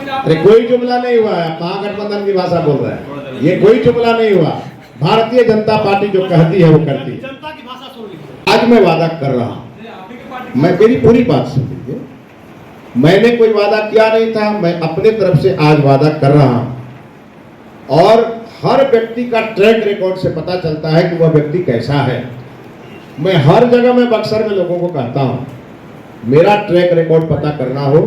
अरे कोई जुमला नहीं हुआ है, महागठबंधन की भाषा बोल रहा है, ये कोई जुमला नहीं हुआ। भारतीय जनता पार्टी जो कहती है वो करती है। जनता की भाषा सुन लीजिए। आज मैं वादा कर रहा हूं, मैं मेरी पूरी बात सुन लीजिए। मैंने कोई वादा किया नहीं था, मैं अपने तरफ से आज वादा कर रहा हूं। और हर व्यक्ति का ट्रैक रिकॉर्ड से पता चलता है कि वह व्यक्ति कैसा है। मैं हर जगह में बक्सर में लोगों को कहता हूं, मेरा ट्रैक रिकॉर्ड पता करना हो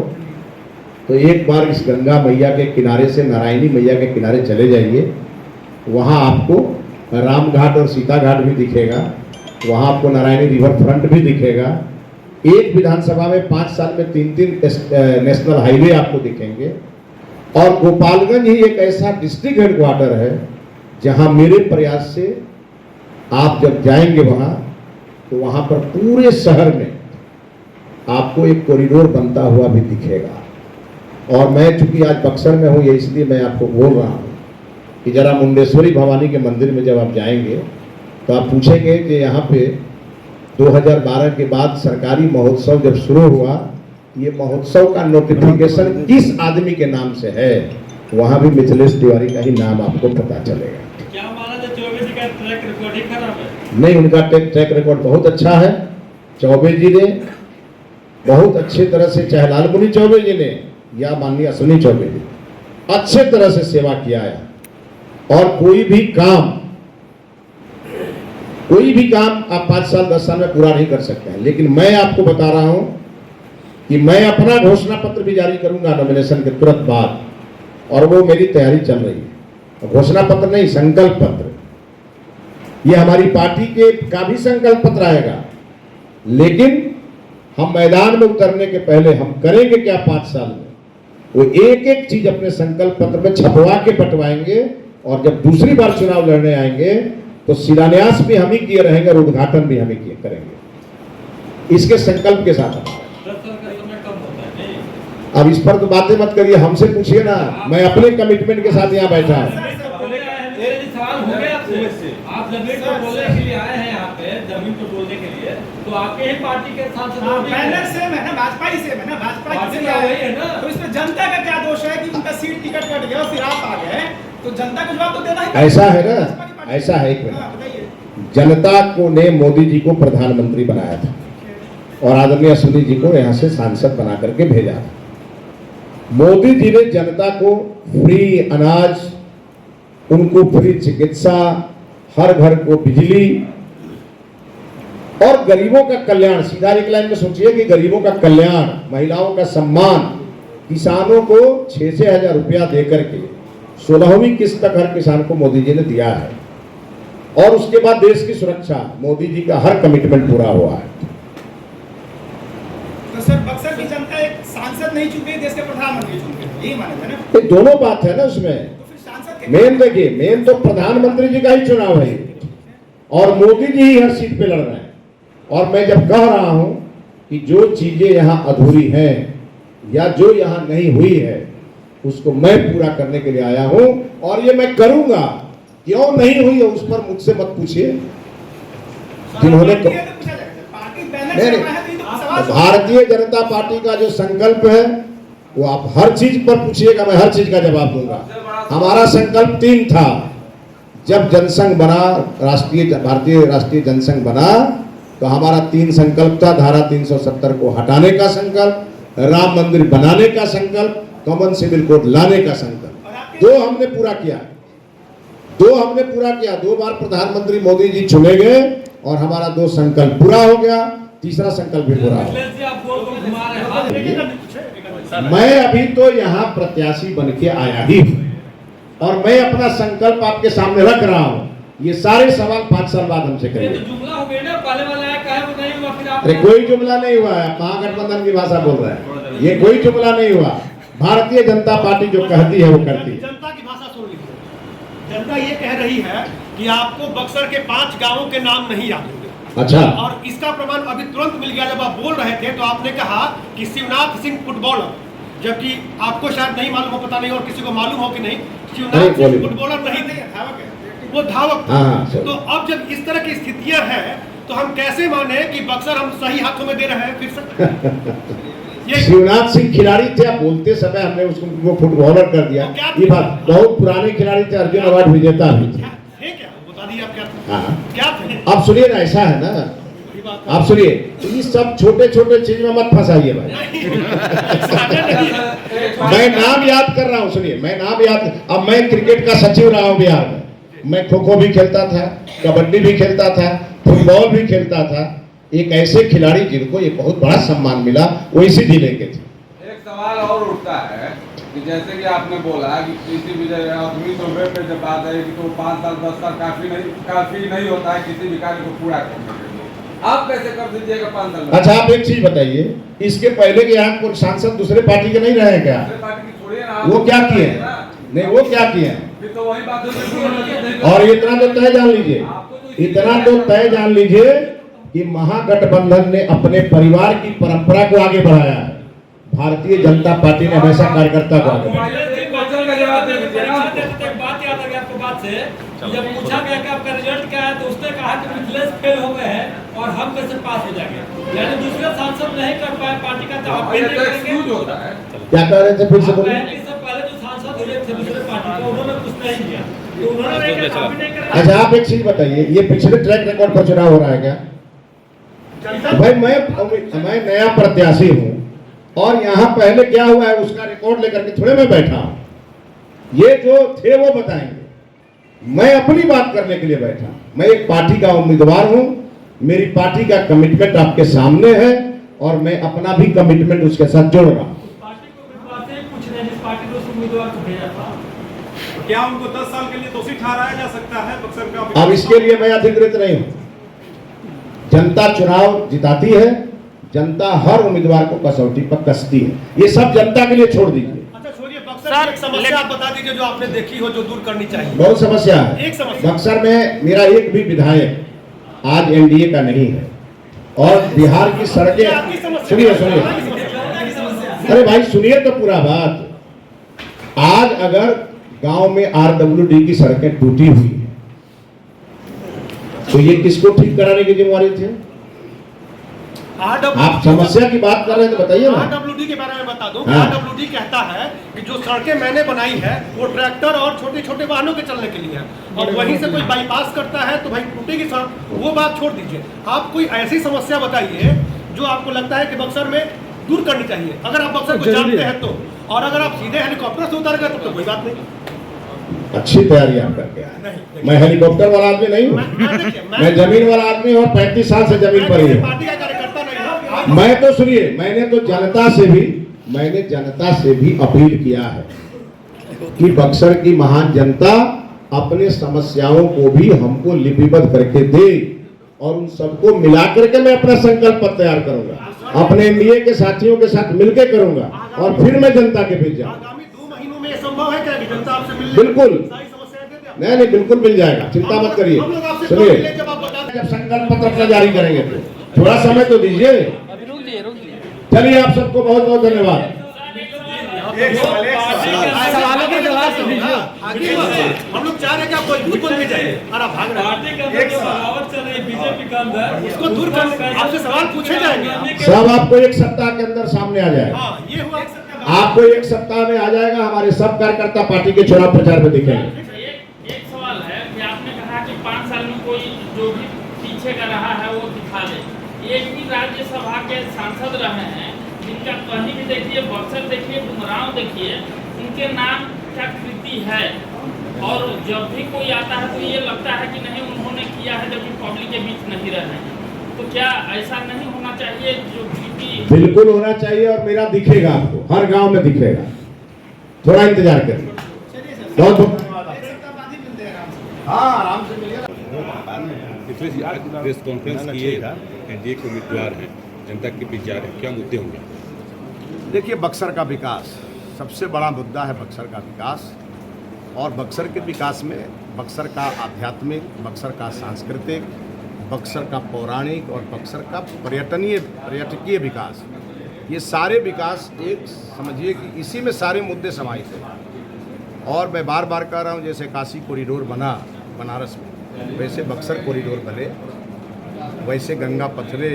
तो एक बार इस गंगा मैया के किनारे से नारायणी मैया के किनारे चले जाइए। वहां आपको राम घाट और सीता घाट भी दिखेगा, वहां आपको नारायणी रिवर फ्रंट भी दिखेगा। एक विधानसभा में 5 साल में 3 नेशनल हाईवे आपको दिखेंगे। और गोपालगंज ही एक ऐसा डिस्ट्रिक्ट हेडक्वार्टर है जहां मेरे प्रयास से आप जब जाएंगे वहां तो वहां पर पूरे शहर में आपको एक कॉरिडोर बनता हुआ भी दिखेगा। और मैं चूंकि आज बक्सर में हूं, ये इसलिए मैं आपको बोल रहा हूं कि जरा मुंडेश्वरी भवानी के मंदिर में जब आप जाएंगे तो आप पूछेंगे कि यहाँ पे 2012 के बाद सरकारी महोत्सव जब शुरू हुआ, ये महोत्सव का नोटिफिकेशन किस आदमी के नाम से है, वहां भी मिथिलेश तिवारी का ही नाम आपको पता चलेगा। क्या महाराज चौबे जी का ट्रैक रिकॉर्ड ही खराब है? नहीं, उनका ट्रैक रिकॉर्ड बहुत अच्छा है। चौबे जी ने बहुत अच्छे तरह से, चाहे लालमुनि चौबे जी ने या माननीय अश्विनी चौबे जी, अच्छे तरह से सेवा किया है। और कोई भी काम आप 5 साल 10 साल में पूरा नहीं कर सकते हैं। लेकिन मैं आपको बता रहा हूं कि मैं अपना घोषणा पत्र भी जारी करूंगा नॉमिनेशन के तुरंत बाद, और वो मेरी तैयारी चल रही है। घोषणा पत्र नहीं, संकल्प पत्र। ये हमारी पार्टी के का भी संकल्प पत्र आएगा। लेकिन हम मैदान में उतरने के पहले हम करेंगे क्या 5 साल में, वो एक एक चीज अपने संकल्प पत्र में छपवा के बंटवाएंगे। और जब दूसरी बार चुनाव लड़ने आएंगे तो शिलान्यास भी हम ही किए रहेंगे और उद्घाटन भी हम ही किए करेंगे, इसके संकल्प के साथ। अब इस पर तो बातें मत करिए, हमसे पूछिए ना। मैं अपने कमिटमेंट के साथ यहाँ बैठा हूँ। आप जमीन पर बोलने के लिए आए हैं, यहाँ पे जमीन पर बोलने के लिए, तो आपके ही पार्टी के सांसद सेम है ना, भाजपा ही सेम है ना, भाजपा की वही है ना। तो इसमें जनता का क्या दोष है कि उनका सीट टिकट कट गया और फिर आप आ गए, तो जनता को जवाब तो देना ही। ऐसा है ना, ऐसा है। एक मिनट, जनता को ने मोदी जी को प्रधानमंत्री बनाया था और आदरणीय अश्विनी जी को यहाँ से सांसद बना करके भेजा था। मोदी जी ने जनता को फ्री अनाज, उनको फ्री चिकित्सा, हर घर को बिजली और गरीबों का कल्याण, सीधा एक लाइन में सोचिए कि गरीबों का कल्याण, महिलाओं का सम्मान, किसानों को 6-6 हजार रुपया देकर के 16वीं किस्त तक हर किसान को मोदी जी ने दिया है। और उसके बाद देश की सुरक्षा, मोदी जी का हर कमिटमेंट पूरा हुआ है। तो सर, बक्सर की जनता एक सांसद नहीं चुन गई, देश के प्रधानमंत्री चुन गए, यही माने थे ना? ये दोनों बात है ना उसमें। तो फिर सांसद मेन देखिए, मेन तो प्रधानमंत्री जी का ही चुनाव है और मोदी जी ही हर सीट पे लड़ रहे हैं। और मैं जब कह रहा हूं कि जो चीजें यहां अधूरी हैं या जो यहां नहीं हुई है, उसको मैं पूरा करने के लिए आया हूं और ये मैं करूंगा। क्यों नहीं हुई है उस पर मुझसे मत पूछिए। जिन्होंने भारतीय जनता पार्टी का जो संकल्प है वो आप हर चीज पर पूछिएगा, मैं हर चीज का जवाब दूंगा। हमारा संकल्प 3 था। जब जनसंघ बना, भारतीय राष्ट्रीय जनसंघ बना, तो हमारा 3 संकल्प था। धारा 370 को हटाने का संकल्प, राम मंदिर बनाने का संकल्प, कॉमन सिविल कोड लाने का संकल्प। 2 हमने पूरा किया, 2 बार प्रधानमंत्री मोदी जी चुने गए और हमारा 2 संकल्प पूरा हो गया। तीसरा संकल्प भी पूरा हो गया। मैं अभी तो यहाँ प्रत्याशी बन के आया ही हूँ और मैं अपना संकल्प आपके सामने रख रहा हूँ। ये सारे सवाल 5 साल बाद हमसे करेंगे। अरे कोई जुमला नहीं हुआ है, महागठबंधन की भाषा बोल रहा है, ये कोई जुमला नहीं हुआ। भारतीय जनता पार्टी जो कहती है वो करती है। जनता की भाषा सुन लीजिए। जनता ये कह रही है कि आपको बक्सर के 5 गांवों के नाम नहीं याद होंगे। अच्छा, और इसका प्रमाण अभी तुरंत मिल गया। जब आप बोल रहे थे तो आपने कहा कि शिवनाथ सिंह फुटबॉलर, जबकि आपको शायद नहीं मालूम हो, पता नहीं और किसी को मालूम हो कि नहीं, शिवनाथ सिंह फुटबॉलर नहीं थे, वो धावक थे। तो अब जब इस तरह की स्थितियां हैं तो हम कैसे माने कि बक्सर हम सही हाथों में दे रहे हैं फिर से? शिवनाथ सिंह खिलाड़ी थे, अब बोलते समय हमने उसको वो फुटबॉलर कर दिया। ये बात, बहुत पुराने खिलाड़ी थे, अर्जुन अवार्ड विजेता भी थे। बता दिए आप क्या थे? हाँ, क्या थे? अब सुनिए ना, ऐसा है ना, आप सुनिए, ये सब छोटे छोटे चीज में मत फंसाइए भाई। मैं नाम याद कर रहा हूँ, सुनिए, मैं नाम याद, अब मैं क्रिकेट का सचिव रहा हूँ बिहार में, मैं खो खो भी खेलता था, कबड्डी भी खेलता था, फुटबॉल भी खेलता था। एक ऐसे खिलाड़ी जिनको ये बहुत बड़ा सम्मान मिला, वो इसी जिले के थे। एक सवाल और उठता है कि जैसे कि आपने बोला कि किसी भी आदमी तो पे जब बात है कि तो 5 साल 10 साल काफी नहीं होता है किसी भी कार्य को पूरा करने के लिए, आप कैसे कर दीजिएगा 5 साल में? अच्छा, आप एक चीज बताइए, इसके पहले के यहाँ कोई सांसद दूसरे पार्टी के नहीं रहे क्या? पार्टी की छोड़िए ना, वो क्या किए? नहीं, वो क्या किए? फिर तो वही बात और इतना तो तय जान लीजिए, इतना तो तय जान लीजिए कि महागठबंधन ने अपने परिवार की परंपरा को आगे बढ़ाया है। भारतीय जनता पार्टी ने हमेशा कार्यकर्ता को आगे बढ़ाया। बात याद आ गया आपको बात से, जब पूछा गया कि आपका रिजल्ट क्या है तो उसने कहा कि मिथिलेश फेल हो गए हैं और हम कैसे पास हो जाएंगे, यानी दूसरे सांसद नहीं कर पाए पार्टी का जवाब होता है। क्या कह रहे थे, फिर से बोलिए। पहले जो सांसद हुए थे दूसरे पार्टी के, उन्होंने कुछ नहीं किया, तो उन्होंने। अच्छा, आप एक चीज बताइए, ये पिछले ट्रैक रिकॉर्ड पर चुनाव हो रहा है क्या? भाई मैं नया प्रत्याशी हूँ और यहाँ पहले क्या हुआ है उसका रिकॉर्ड लेकर के थोड़े मैं बैठा हूँ। ये जो थे वो बताएंगे, मैं अपनी बात करने के लिए बैठा। मैं एक पार्टी का उम्मीदवार हूँ, मेरी पार्टी का कमिटमेंट आपके सामने है और मैं अपना भी कमिटमेंट उसके साथ जोड़ रहा हूँ। क्या उनको 10 साल के लिए दोषी ठहराया जा सकता है बक्सर का? अब इसके लिए मैं अधिकृत नहीं हूँ। जनता चुनाव जिताती है, जनता हर उम्मीदवार को कसौटी पर कसती है, ये सब जनता के लिए छोड़ दीजिए। अच्छा छोड़िए, बक्सर की एक समस्या आप बता दीजिए जो आपने देखी हो, जो दूर करनी चाहिए। बहुत समस्या है। एक समस्या बक्सर में मेरा एक भी विधायक आज एनडीए का नहीं है और बिहार की सड़कें, सुनिए सुनिए, अरे भाई सुनिए तो पूरा बात। आज अगर गांव में आरडब्ल्यूडी की सड़कें टूटी हुई है तो ये किसको ठीक कराने की जिम्मेवारी थी? आप समस्या की बात कर रहे हैं तो बताइए ना। आरडब्ल्यूडी के बारे में बता दूं, हाँ। आरडब्ल्यूडी कहता है कि जो सड़कें मैंने बनाई है वो ट्रैक्टर और छोटे छोटे वाहनों के चलने के लिए है, और वहीं से कोई बाईपास करता है तो भाई टूटेगी सड़क, वो बात छोड़ दीजिए। आप कोई ऐसी समस्या बताइए जो आपको लगता है कि बक्सर में दूर करनी चाहिए, अगर आप बक्सर को जानते हैं तो। और अगर आप सीधे हेलीकॉप्टर से उतर गए तो कोई बात नहीं। अच्छी तैयारी आप करके आए। मैं हेलीकॉप्टर वाला आदमी नहीं हूँ, मैं जमीन वाला आदमी हूँ और 35 साल से जमीन पर ही हूँ। पार्टी का कार्यकर्ता नहीं हूँ। मैं तो सुनिए, मैंने जनता से भी अपील किया है कि बक्सर की महान जनता अपने समस्याओं को भी हमको लिपिबद्ध करके दे और उन सबको मिला करके मैं अपना संकल्प पत्र तैयार करूंगा, अपने एनडीए के साथियों के साथ मिलकर करूंगा और फिर मैं जनता के बीच जाऊंगा। आगामी 2 महीनों में ये संभव है क्या कि जनता आपसे मिलने बिल्कुल। सारी समस्याएं दे दे? नहीं बिल्कुल मिल जाएगा, चिंता मत करिए। हम लोग आपसे सुनिए, कब मिले जब आप बता दें? जब संकल्प पत्र अपना जारी करेंगे तो थोड़ा समय तो दीजिए। चलिए, आप सबको बहुत बहुत धन्यवाद। सवालों के जवाब तो दीजिए। हम लोग चाह रहे हैं कि आप कोई बोल के जाइए और आप भाग रहे हैं। बीजेपी का अंदर इसको दूर करने आपसे सवाल पूछे जाएंगे। सब आपको एक सप्ताह के अंदर सामने आ जाएगा। हाँ, ये हुआ। आपको एक सप्ताह में आ जाएगा, हमारे सब कार्यकर्ता पार्टी के चुनाव प्रचार में दिखेंगे। एक सवाल है कि आपने कहा कि 5 साल में कोई जो भी पीछे का रहा है वो दिखा दे। एक भी राज्यसभा के सांसद रहे हैं जिनका कहीं भी देखिए, बक्सर देखिए, डुमरांव देखिए, उनके नाम क्या कृति है, और जब भी कोई आता है तो ये लगता है कि नहीं उन्होंने किया है, जबकि पब्लिक के बीच नहीं रहे हैं। तो क्या ऐसा नहीं होना चाहिए जो कृति? बिल्कुल होना चाहिए और मेरा दिखेगा, आपको हर गांव में दिखेगा। थोड़ा इंतजार करिए। बहुत बहुत हाँ, आराम से मिलिए। प्रेस कॉन्फ्रेंस किए, एनडीए के उम्मीदवार हैं, जनता के बीच जा रहे हैं, क्या मुद्दे होंगे? देखिए, बक्सर का विकास सबसे बड़ा मुद्दा है। बक्सर का विकास, और बक्सर के विकास में बक्सर का आध्यात्मिक, बक्सर का सांस्कृतिक, बक्सर का पौराणिक और बक्सर का पर्यटकीय विकास, ये सारे विकास एक समझिए कि इसी में सारे मुद्दे समाहित हैं। और मैं बार बार कह रहा हूँ, जैसे काशी कॉरिडोर बना बनारस में, वैसे बक्सर कॉरिडोर बने। वैसे गंगा पथरे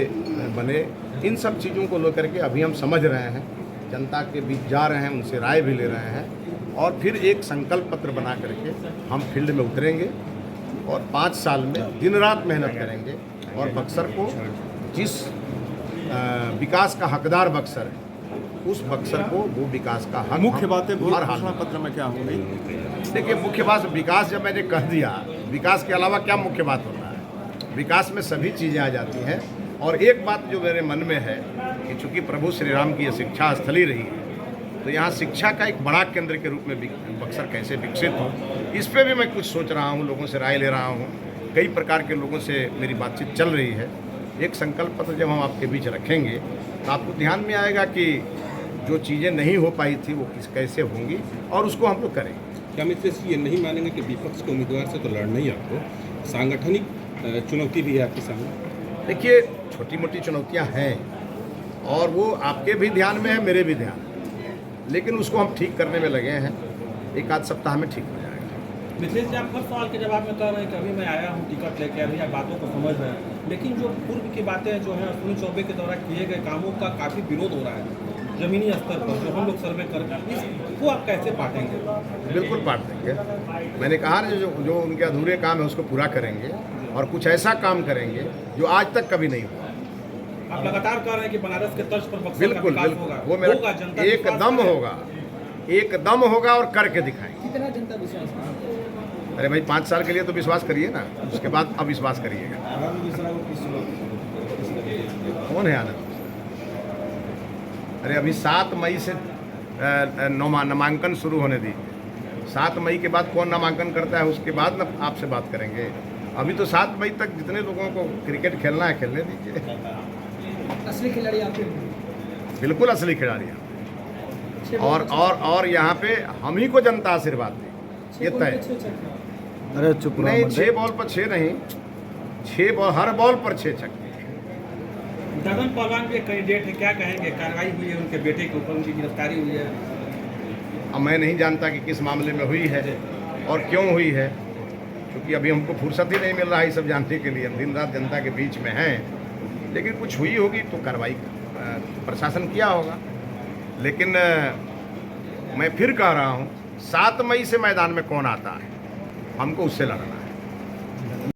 बने। इन सब चीज़ों को लेकर के अभी हम समझ रहे हैं, जनता के बीच जा रहे हैं, उनसे राय भी ले रहे हैं और फिर एक संकल्प पत्र बना करके हम फील्ड में उतरेंगे और 5 साल में दिन रात मेहनत करेंगे और बक्सर को जिस विकास का हकदार बक्सर है, उस बक्सर को वो विकास का हक मुख्य बातें हर हाल में। पत्र में क्या होंगी? देखिए, मुख्य बात विकास, जब मैंने कह दिया, विकास के अलावा क्या मुख्य बात होता है? विकास में सभी चीज़ें आ जाती हैं। और एक बात जो मेरे मन में है कि चूँकि प्रभु श्री राम की ये शिक्षा स्थली रही है, तो यहाँ शिक्षा का एक बड़ा केंद्र के रूप में बक्सर कैसे विकसित हो, इस पर भी मैं कुछ सोच रहा हूँ, लोगों से राय ले रहा हूँ। कई प्रकार के लोगों से मेरी बातचीत चल रही है। एक संकल्प पत्र जब हम आपके बीच रखेंगे तो आपको ध्यान में आएगा कि जो चीज़ें नहीं हो पाई थी वो कैसे होंगी और उसको हम लोग करेंगे। क्या मित्रेश ये नहीं मानेंगे कि विपक्ष के उम्मीदवार से तो लड़ना ही आपको, सांगठनिक चुनौती भी है आपके सामने? देखिए, छोटी मोटी चुनौतियां हैं और वो आपके भी ध्यान में है, मेरे भी ध्यान में, लेकिन उसको हम ठीक करने में लगे हैं। 1 आध सप्ताह में ठीक हो जाएगा। मिथिलेश जी, आप हर सवाल के जवाब में कह रहे हैं कि अभी मैं आया हूँ टिकट लेके, अभी आप बातों को समझ रहे हैं, लेकिन जो पूर्व की बातें जो है अश्विनी चौबे के द्वारा किए गए कामों का काफ़ी विरोध हो रहा है जमीनी स्तर पर, जो हम लोग सर्वे करके, इसको आप कैसे बांटेंगे? बिल्कुल बांट देंगे। मैंने कहा ना, जो उनके अधूरे काम है उसको पूरा करेंगे और कुछ ऐसा काम करेंगे जो आज तक कभी नहीं हुआ। आप लगातार कह रहे हैं कि बनारस के तर्ज पर बक्सर का बिल्कुल विकास बिल्कुल, होगा। वो मेरा होगा, जनता एकदम होगा, एकदम होगा और करके दिखाएंगे। कितना जनता विश्वास? अरे भाई, 5 साल के लिए तो विश्वास करिए ना, उसके बाद अब विश्वास करिएगा। कौन है आनंद? अरे अभी 7 मई से नामांकन शुरू होने दीजिए। 7 मई के बाद कौन नामांकन करता है उसके बाद ना आपसे बात करेंगे। अभी तो 7 मई तक जितने लोगों को क्रिकेट खेलना है खेलने दीजिए। असली खिलाड़ी आप ही? बिल्कुल असली खिलाड़ी हैं। और यहाँ पे हम ही को जनता आशीर्वाद दी, ये तय। अरे चुप नहीं, 6 बॉल पर 6 नहीं, 6 बॉल, हर बॉल पर 6 छक्के। ददन पहलवान भी एक कैंडिडेट है, क्या कहेंगे? कार्रवाई हुई है उनके बेटे के ऊपर, उनकी गिरफ्तारी हुई है। अब मैं नहीं जानता कि किस मामले में हुई है और क्यों हुई है, क्योंकि अभी हमको फुर्सत ही नहीं मिल रहा है ये सब जानने के लिए। हम दिन रात जनता के बीच में हैं, लेकिन कुछ हुई होगी तो कार्रवाई प्रशासन किया होगा। लेकिन मैं फिर कह रहा हूँ, 7 मई से मैदान में कौन आता है, हमको उससे लड़ना है।